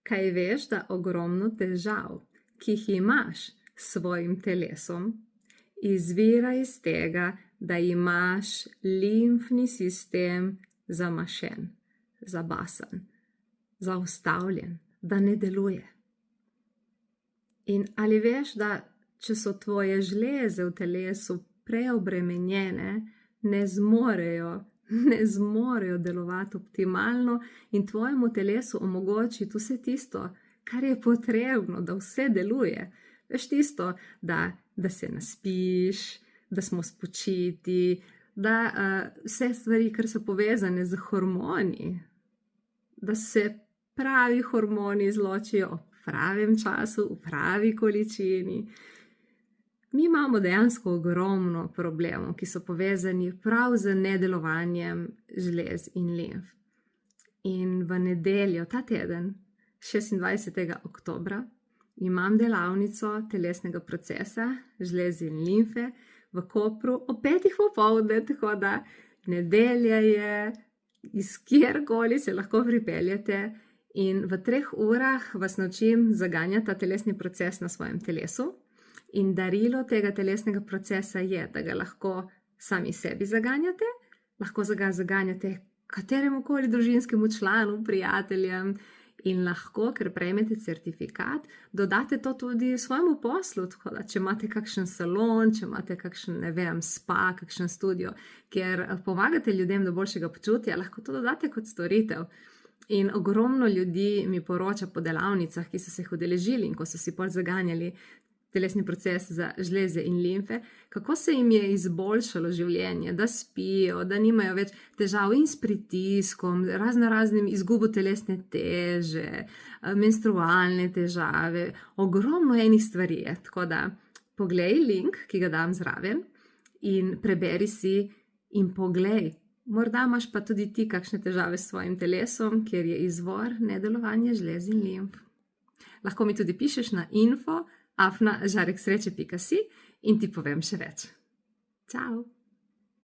Kaj veš, da ogromno težav, ki jih imaš s svojim telesom, izvira iz tega, da imaš limfni sistem zamašen, zabasan, zaustavljen, da ne deluje. In ali veš, da če so tvoje žleze v telesu preobremenjene, ne zmorejo delovati optimalno in tvojemu telesu omogočiti vse tisto, kar je potrebno, da vse deluje. Veš tisto, da se naspiš, da smo spočiti, da vse stvari, kar so povezane z hormoni, da se pravi hormoni izločijo ob pravem času, v pravi količini. Mi imamo dejansko ogromno problemov, ki so povezani prav z nedelovanjem žlez in limf. In v nedeljo, ta teden, 26. oktobra, imam delavnico telesnega procesa, žlez in limfe v Kopru ob 5. popoldne, tako da nedelja je, iz kjerkoli se lahko pripeljete in v 3 urah vas naučim zaganjati ta telesni proces na svojem telesu. In darilo tega telesnega procesa je, da ga lahko sami sebi zaganjate, lahko ga zaganjate kateremu koli družinskemu članu, prijateljem in lahko, ker prejmete certifikat, dodate to tudi svojemu poslu, tako da če imate kakšen salon, če imate kakšen, ne vem, spa, kakšen studio, kjer pomagate ljudem do boljšega počutja, lahko to dodate kot storitev. In ogromno ljudi mi poroča po delavnicah, ki so se jih udeležili in ko so si pol zaganjali telesni proces za žleze in limfe, kako se jim je izboljšalo življenje, da spijo, da nimajo več težav in s pritiskom, raznim izgubo telesne teže, menstrualne težave, ogromno enih stvari je. Tako da poglej link, ki ga dam zraven in preberi si in poglej. Morda imaš pa tudi ti kakšne težave s svojim telesom, kjer je izvor nedelovanja žlez in limf. Lahko mi tudi pišeš na info@žareksreče.si in ti povem še več. Čau!